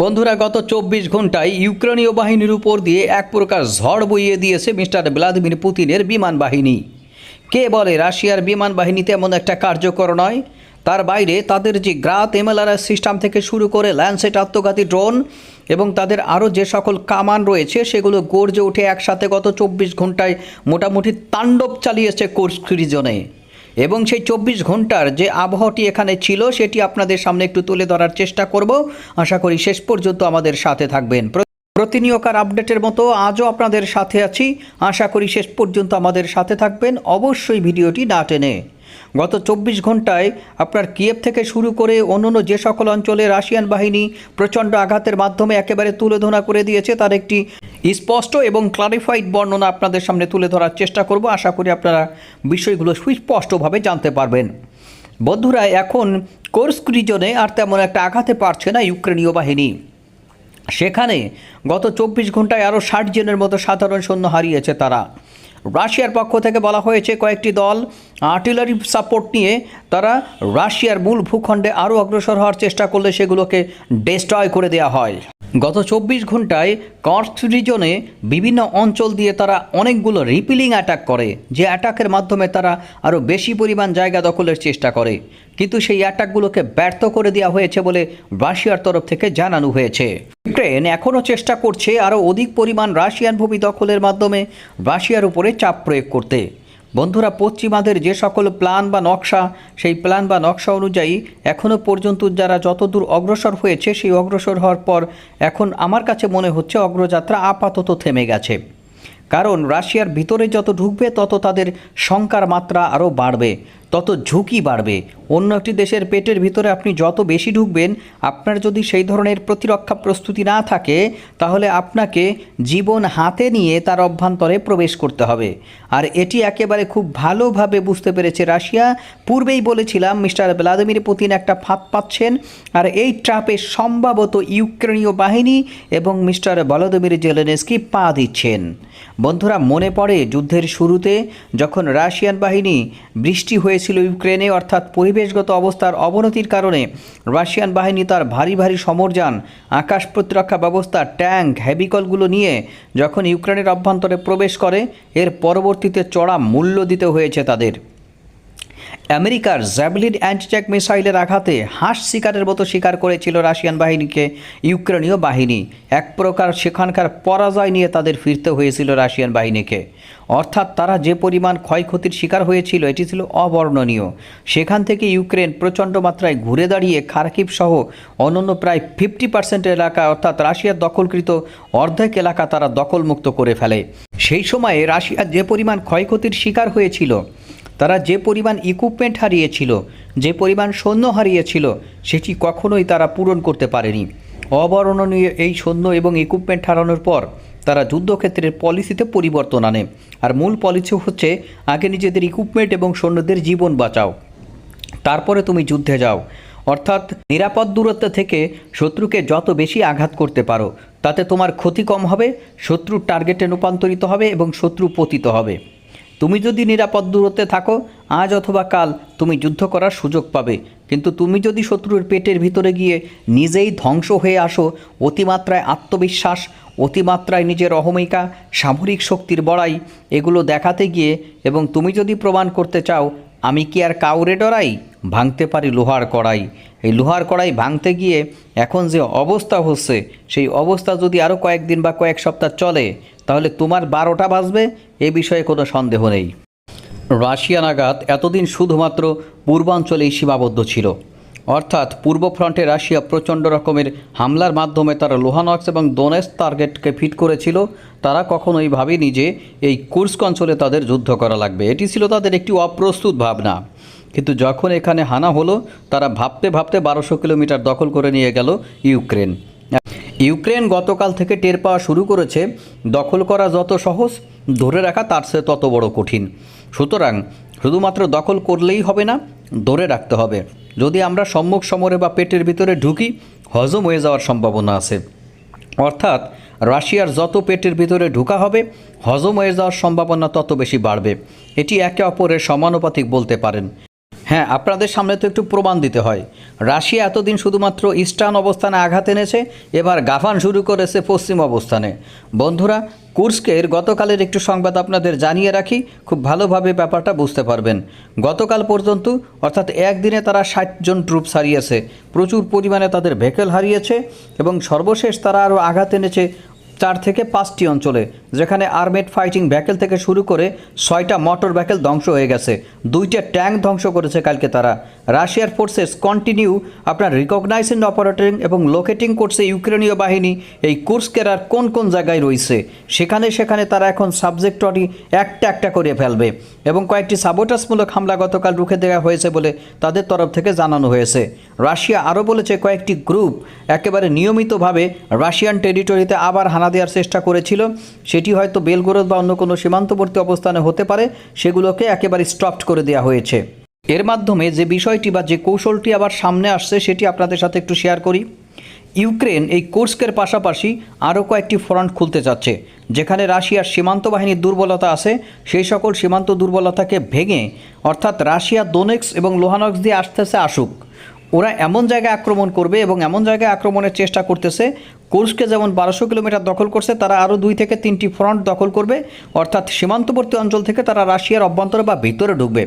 বন্ধুরা, গত ২৪ ঘন্টায় ইউক্রেনীয় বাহিনীর উপর দিয়ে এক প্রকার ঝড় বইয়ে দিয়েছে মিস্টার ভ্লাদিমির পুতিনের বিমান বাহিনী। কে বলে রাশিয়ার বিমান বাহিনী তেমন একটা কার্যকর নয়? তার বাইরে তাদের যে গ্রাত এমএলআর সিস্টেম থেকে শুরু করে ল্যান্ডসেট আত্মঘাতী ড্রোন এবং তাদের আরও যে সকল কামান রয়েছে সেগুলো গর্জে উঠে একসাথে গত ২৪ ঘন্টায় মোটামুটি তাণ্ডব চালিয়েছে কুরস্ক রিজনে। এবং সেই ২৪ ঘন্টার যে আবহাওয়াটি এখানে ছিল সেটি আপনাদের সামনে একটু তুলে ধরার চেষ্টা করব। আশা করি শেষ পর্যন্ত আমাদের সাথে থাকবেন। প্রতিনিয়কার আপডেটের মতো আজও আপনাদের সাথে আছি। আশা করি শেষ পর্যন্ত আমাদের সাথে থাকবেন, অবশ্যই ভিডিওটি না টেনে। গত ২৪ ঘন্টায় আপনার কিয়েভ থেকে শুরু করে অন্যান্য যে সকল অঞ্চলে রাশিয়ান বাহিনী প্রচণ্ড আঘাতের মাধ্যমে একেবারে তুলোধনা করে দিয়েছে তার একটি স্পষ্ট এবং ক্লারিফাইড বর্ণনা আপনাদের সামনে তুলে ধরার চেষ্টা করব। আশা করি আপনারা বিষয়গুলো সুস্পষ্টভাবে জানতে পারবেন। বন্ধুরা, এখন কুরস্ক রিজনে আর তেমন একটা আঘাতে পারছে না ইউক্রেনীয় বাহিনী। সেখানে গত ২৪ ঘন্টায় আরও ৬০ জনের মতো সাধারণ সৈন্য হারিয়েছে তারা। রাশিয়ার পক্ষ থেকে বলা হয়েছে কয়েকটি দল আর্টিলারি সাপোর্ট নিয়ে তারা রাশিয়ার মূল ভূখণ্ডে আরও অগ্রসর হওয়ার চেষ্টা করলে সেগুলোকে ডেস্ট্রয় করে দেওয়া হয়। গত ২৪ ঘন্টায় কুরস্ক রিজনে বিভিন্ন অঞ্চল দিয়ে তারা অনেকগুলো রিপিলিং অ্যাটাক করে, যে অ্যাটাকের মাধ্যমে তারা আরও বেশি পরিমাণ জায়গা দখলের চেষ্টা করে, কিন্তু সেই অ্যাটাকগুলোকে ব্যর্থ করে দেওয়া হয়েছে বলে রাশিয়ার তরফ থেকে জানানো হয়েছে। ইউক্রেন এখনও চেষ্টা করছে আরও অধিক পরিমাণ রাশিয়ান ভূমি দখলের মাধ্যমে রাশিয়ার উপরে চাপ প্রয়োগ করতে। বন্ধুরা, পশ্চিমাদের যে সকল প্ল্যান বা নকশা, সেই প্ল্যান বা নকশা অনুযায়ী এখনও পর্যন্ত যারা যতদূর অগ্রসর হয়েছে সেই অগ্রসর হওয়ার পর এখন আমার কাছে মনে হচ্ছে অগ্রযাত্রা আপাতত থেমে গেছে। কারণ রাশিয়ার ভিতরে যত ঢুকবে তত তাদের শঙ্কার মাত্রা আরও বাড়বে, তত ঝুঁকি বাড়বে। অন্য একটি দেশের পেটের ভিতরে আপনি যত বেশি ঢুকবেন, আপনার যদি সেই ধরনের প্রতিরক্ষা প্রস্তুতি না থাকে তাহলে আপনাকে জীবন হাতে নিয়ে তার অভ্যন্তরে প্রবেশ করতে হবে। আর এটি একেবারে খুব ভালোভাবে বুঝতে পেরেছে রাশিয়া। পূর্বেই বলেছিলাম মিস্টার ভ্লাদিমির পুতিন একটা ফাঁদ পাচ্ছেন, আর এই ট্র্যাপে সম্ভবত ইউক্রেনীয় বাহিনী এবং মিস্টার ভলোদিমির জেলেনস্কি পা দিচ্ছেন। বন্ধুরা, মনে পড়ে যুদ্ধের শুরুতে যখন রাশিয়ান বাহিনী বৃষ্টি হয়েছিল ইউক্রেনে, অর্থাৎ পরিবেশগত অবস্থার অবনতির কারণে রাশিয়ান বাহিনী তার ভারী ভারী সমরযান, আকাশ প্রতিরক্ষা ব্যবস্থা, ট্যাঙ্ক, হেভিকলগুলো নিয়ে যখন ইউক্রেনের অভ্যন্তরে প্রবেশ করে, এর পরবর্তীতে চড়া মূল্য দিতে হয়েছে তাদের। আমেরিকার জ্যাভলিন অ্যান্টিট্যাঙ্ক মিসাইলের আঘাতে হাঁস শিকারের মতো শিকার করেছিল রাশিয়ান বাহিনীকে ইউক্রেনীয় বাহিনী। এক প্রকার সেখানকার পরাজয় নিয়ে তাদের ফিরতে হয়েছিল রাশিয়ান বাহিনীকে। অর্থাৎ তারা যে পরিমাণ ক্ষয়ক্ষতির শিকার হয়েছিল এটি ছিল অবর্ণনীয়। সেখান থেকে ইউক্রেন প্রচণ্ড মাত্রায় ঘুরে দাঁড়িয়ে খার্কিভ সহ অন্যান্য প্রায় 50% এলাকা, অর্থাৎ রাশিয়ার দখলকৃত অর্ধেক এলাকা তারা দখলমুক্ত করে ফেলে। সেই সময়ে রাশিয়া যে পরিমাণ ক্ষয়ক্ষতির শিকার হয়েছিল, তারা যে পরিমাণ ইকুইপমেন্ট হারিয়েছিল, যে পরিমাণ সৈন্য হারিয়েছিল, সেটি কখনোই তারা পূরণ করতে পারেনি। অবর্ণনীয় এই সৈন্য এবং ইকুইপমেন্ট হারানোর পর তারা যুদ্ধক্ষেত্রের পলিসিতে পরিবর্তন আনে। আর মূল পলিসি হচ্ছে আগে নিজেদের ইকুইপমেন্ট এবং সৈন্যদের জীবন বাঁচাও, তারপরে তুমি যুদ্ধে যাও। অর্থাৎ নিরাপদ দূরত্ব থেকে শত্রুকে যত বেশি আঘাত করতে পারো তাতে তোমার ক্ষতি কম হবে, শত্রুর টার্গেটে রূপান্তরিত হবে এবং শত্রু পতিত হবে। তুমি যদি নিরাপদ দূরত্বে থাকো, আজ অথবা কাল তুমি যুদ্ধ করার সুযোগ পাবে। কিন্তু তুমি যদি শত্রুর পেটের ভিতরে গিয়ে নিজেই ধ্বংস হয়ে আসো, অতিমাত্রায় আত্মবিশ্বাস, অতিমাত্রায় নিজের অহমিকা, সামরিক শক্তির বড়াই এগুলো দেখাতে গিয়ে, এবং তুমি যদি প্রমাণ করতে চাও আমি কি আর কাউরে ডরাই, ভাঙতে পারি লোহার কড়াই, এই লোহার কড়াই ভাঙতে গিয়ে এখন যে অবস্থা হচ্ছে, সেই অবস্থা যদি আরও কয়েকদিন বা কয়েক সপ্তাহ চলে তাহলে তোমার 12টা বাজবে, এ বিষয়ে কোনো সন্দেহ নেই। রাশিয়ান আঘাত এতদিন শুধুমাত্র পূর্বাঞ্চলেই সীমাবদ্ধ ছিল। অর্থাৎ পূর্ব ফ্রন্টে রাশিয়া প্রচণ্ড রকমের হামলার মাধ্যমে তারা লুহানস্ক এবং দোনেৎস্ক টার্গেটকে ফিট করেছিল। তারা কখনোই ভাবেনি যে এই কুরস্ক অঞ্চলে তাদের যুদ্ধ করা লাগবে। এটি ছিল তাদের একটি অপ্রস্তুত ভাবনা। কিন্তু যখন এখানে হানা হলো, তারা ভাবতে ভাবতে 1200 কিলোমিটার দখল করে নিয়ে গেল ইউক্রেন। ইউক্রেন গতকাল থেকে টের পাওয়া শুরু করেছে দখল করা যত সহজ, ধরে রাখা তার চেয়ে তত বড় কঠিন। সুতরাং শুধুমাত্র দখল করলেই হবে না, ধরে রাখতে হবে। যদি আমরা সম্মুখ সমরে বা পেটের ভিতরে ঢুকি, হজম হয়ে যাওয়ার সম্ভাবনা আছে। অর্থাৎ রাশিয়ার যত পেটের ভিতরে ঢোকা হবে, হজম হয়ে যাওয়ার সম্ভাবনা তত বেশি বাড়বে। এটি একে অপরের সমানুপাতিক বলতে পারেন। হ্যাঁ, আপনাদের সামনে তো একটু প্রমাণ দিতে হয়। রাশিয়া এতদিন শুধুমাত্র ইস্টার্ন অবস্থানে আঘাত এনেছে, এবার গাফান শুরু করেছে পশ্চিম অবস্থানে। বন্ধুরা, কুর্স্কের গতকালের একটু সংবাদ আপনাদের জানিয়ে রাখি, খুব ভালোভাবে ব্যাপারটা বুঝতে পারবেন। গতকাল পর্যন্ত অর্থাৎ একদিনে তারা 60 জন ট্রুপস হারিয়েছে, প্রচুর পরিমাণে তাদের ভেহিকল হারিয়েছে এবং সর্বশেষ তারা আরও আঘাত এনেছে 4 থেকে 5টি অঞ্চলে, যেখানে আর্মেড ফাইটিং ভেহিকল থেকে শুরু করে 6টা মোটর ভেহিকল ধ্বংস হয়ে গেছে, 2টা ট্যাঙ্ক ধ্বংস করেছে কালকে তারা। রাশিয়ার ফোর্সেস কন্টিনিউ আপনার রিকগনাইজিং, অপারেটিং এবং লোকেটিং করছে ইউক্রেনীয় বাহিনী এই কুর্স্কের আর কোন কোন জায়গায় রয়েছে, সেখানে সেখানে তারা এখন সাবজেক্টরি একটা একটা করে ফেলবে এবং কয়েকটি সাবোটাসমূলক হামলা গতকাল রুখে দেওয়া হয়েছে বলে তাদের তরফ থেকে জানানো হয়েছে। রাশিয়া আরও বলেছে কয়েকটি গ্রুপ একেবারে নিয়মিতভাবে রাশিয়ান টেরিটরিতে আবার হানা দেওয়ার চেষ্টা করেছিল, সেটি হয়তো বেলগোরদ বা অন্য কোনো সীমান্তবর্তী অবস্থানে হতে পারে, সেগুলোকে একেবারে স্টপড করে দেওয়া হয়েছে। এর মাধ্যমে যে বিষয়টি বা যে কৌশলটি আবার সামনে আসছে সেটি আপনাদের সাথে একটু শেয়ার করি। ইউক্রেন এই কুর্স্কের পাশাপাশি আরও কয়েকটি ফ্রন্ট খুলতে যাচ্ছে, যেখানে রাশিয়ার সীমান্ত বাহিনীর দুর্বলতা আছে, সেই সকল সীমান্ত দুর্বলতাকে ভেঙে, অর্থাৎ রাশিয়া দোনেক্স এবং লোহানক্স দিয়ে আসতেছে আসুক, ওরা এমন জায়গায় আক্রমণ করবে এবং এমন জায়গায় আক্রমণের চেষ্টা করতেছে। কুর্স্কে যেমন 1200 কিলোমিটার দখল করছে, তারা আরও 2 থেকে 3টি ফ্রন্ট দখল করবে, অর্থাৎ সীমান্তবর্তী অঞ্চল থেকে তারা রাশিয়ার অভ্যন্তরে বা ভিতরে ঢুকবে।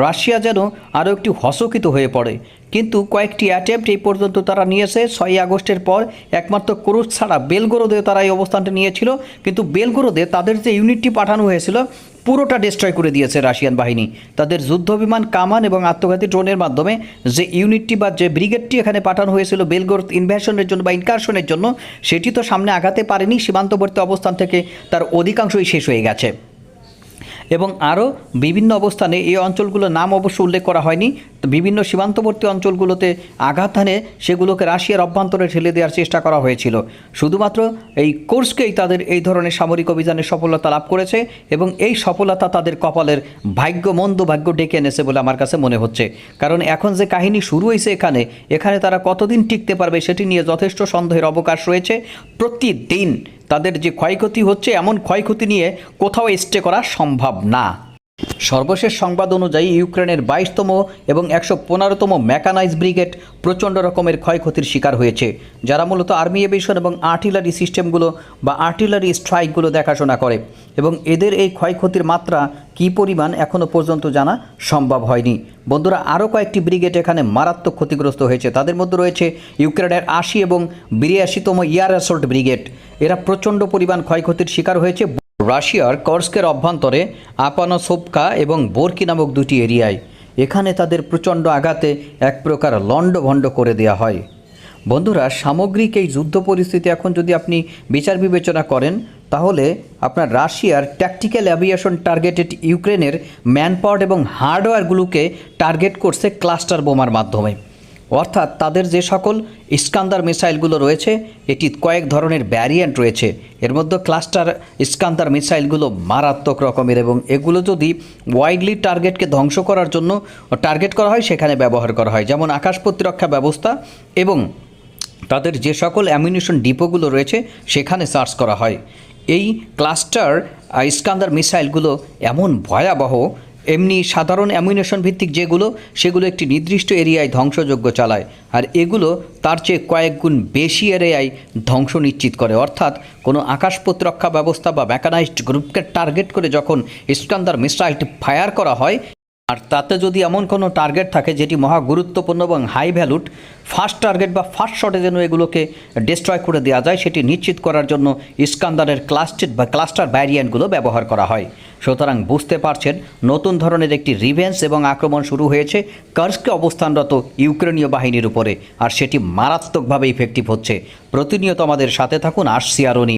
রাশিয়া যেন আরও একটি হস্তক্ষিত হয়ে পড়ে, কিন্তু কয়েকটি অ্যাটেম্প্ট এই পর্যন্ত তারা নিয়েছে। 6 আগস্টের পর একমাত্র কুর্স্ক ছাড়া বেলগোরদে তারা এই অবস্থানটা নিয়েছিল, কিন্তু বেলগোরদে তাদের যে ইউনিটটি পাঠানো হয়েছিল পুরোটা ডিস্ট্রয় করে দিয়েছে রাশিয়ান বাহিনী। তাদের যুদ্ধবিমান, কামান এবং আত্মঘাতী ড্রোনের মাধ্যমে যে ইউনিটটি বা যে ব্রিগেডটি এখানে পাঠানো হয়েছিল বেলগোরদ ইনভ্যাশনের জন্য বা ইনকারশনের জন্য, সেটি তো সামনে আগাতে পারেনি। সীমান্তবর্তী অবস্থান থেকে তার অধিকাংশই শেষ হয়ে গেছে এবং আরও বিভিন্ন অবস্থানে এই অঞ্চলগুলোর নাম অবশ্য উল্লেখ করা হয়নি। বিভিন্ন সীমান্তবর্তী অঞ্চলগুলোতে আঘাত হানে সেগুলোকে রাশিয়ার অভ্যন্তরে ঠেলে দেওয়ার চেষ্টা করা হয়েছিল। শুধুমাত্র এই কুর্স্কেই তাদের এই ধরনের সামরিক অভিযানে সফলতা লাভ করেছে এবং এই সফলতা তাদের কপালের মন্দ ভাগ্য ডেকে এনেছে বলে আমার কাছে মনে হচ্ছে। কারণ এখন যে কাহিনী শুরু হয়েছে এখানে তারা কতদিন টিকতে পারবে সেটি নিয়ে যথেষ্ট সন্দেহের অবকাশ রয়েছে। প্রতিদিন তাদের যে ক্ষয়ক্ষতি হচ্ছে, এমন ক্ষয়ক্ষতি নিয়ে কোথাও স্টে করা সম্ভব না। সর্বশেষ সংবাদ অনুযায়ী ইউক্রেনের 22তম এবং 115তম মেকানাইজ ব্রিগেড প্রচণ্ড রকমের ক্ষয়ক্ষতির শিকার হয়েছে, যারা মূলত আর্মি এভিয়েশন এবং আর্টিলারি সিস্টেমগুলো বা আর্টিলারি স্ট্রাইকগুলো দেখাশোনা করে এবং এদের এই ক্ষয়ক্ষতির মাত্রা কী পরিমাণ এখনও পর্যন্ত জানা সম্ভব হয়নি। বন্ধুরা, আরও কয়েকটি ব্রিগেড এখানে মারাত্মক ক্ষতিগ্রস্ত হয়েছে। তাদের মধ্যে রয়েছে ইউক্রেনের 80 এবং 82তম এয়ার অ্যাসল্ট ব্রিগেড। এরা প্রচণ্ড পরিমাণ ক্ষয়ক্ষতির শিকার হয়েছে রাশিয়ার কর্স্কের অভ্যন্তরে আপানোসোভকা এবং বোরকি নামক 2টি এরিয়ায়। এখানে তাদের প্রচণ্ড আঘাতে এক প্রকার লণ্ডভণ্ড করে দেওয়া হয়। বন্ধুরা, সামগ্রিক এই যুদ্ধ পরিস্থিতি এখন যদি আপনি বিচার বিবেচনা করেন, তাহলে আপনার রাশিয়ার ট্যাকটিক্যাল অ্যাভিয়েশন টার্গেটেড ইউক্রেনের ম্যানপাওয়ার এবং হার্ডওয়্যারগুলোকে টার্গেট করছে ক্লাস্টার বোমার মাধ্যমে। অর্থাৎ তাদের যে সকল ইস্কান্দার মিসাইলগুলো রয়েছে, এটি কয়েক ধরনের ভ্যারিয়েন্ট রয়েছে। এর মধ্যে ক্লাস্টার ইস্কান্দার মিসাইলগুলো মারাত্মক রকমের এবং এগুলো যদি ওয়াইডলি টার্গেটকে ধ্বংস করার জন্য টার্গেট করা হয় সেখানে ব্যবহার করা হয়, যেমন আকাশ প্রতিরক্ষা ব্যবস্থা এবং তাদের যে সকল অ্যামিউনিশন ডিপোগুলো রয়েছে সেখানে সার্চ করা হয়। এই ক্লাস্টার ইস্কান্দার মিসাইলগুলো এমন ভয়াবহ, এমনি সাধারণ অ্যামিউনিশন ভিত্তিক যেগুলো, সেগুলো একটি নির্দিষ্ট এরিয়ায় ধ্বংসযোগ্য চালায়, আর এগুলো তার চেয়ে কয়েক গুণ বেশি এরিয়ায় ধ্বংস নিশ্চিত করে। অর্থাৎ কোনো আকাশ প্রতিরক্ষা ব্যবস্থা বা মেকানাইজড গ্রুপকে টার্গেট করে যখন ইস্কান্দার মিসাইলটি ফায়ার করা হয়, আর তাতে যদি এমন কোনো টার্গেট থাকে যেটি মহা গুরুত্বপূর্ণ এবং হাই ভ্যালুড, ফার্স্ট টার্গেট বা ফার্স্ট শটে যেন এগুলোকে ডিস্ট্রয় করে দেওয়া যায়, সেটি নিশ্চিত করার জন্য ইস্কান্দারের ক্লাস্টার ভ্যারিয়েন্টগুলো ব্যবহার করা হয়। সুতরাং বুঝতে পারছেন, নতুন ধরনের একটি রিভেঞ্জ এবং আক্রমণ শুরু হয়েছে কার্স্কে অবস্থানরত ইউক্রেনীয় বাহিনীর উপরে, আর সেটি মারাত্মকভাবে ইফেক্টিভ হচ্ছে। প্রতিনিয়ত আমাদের সাথে থাকুন, আসছি আরও।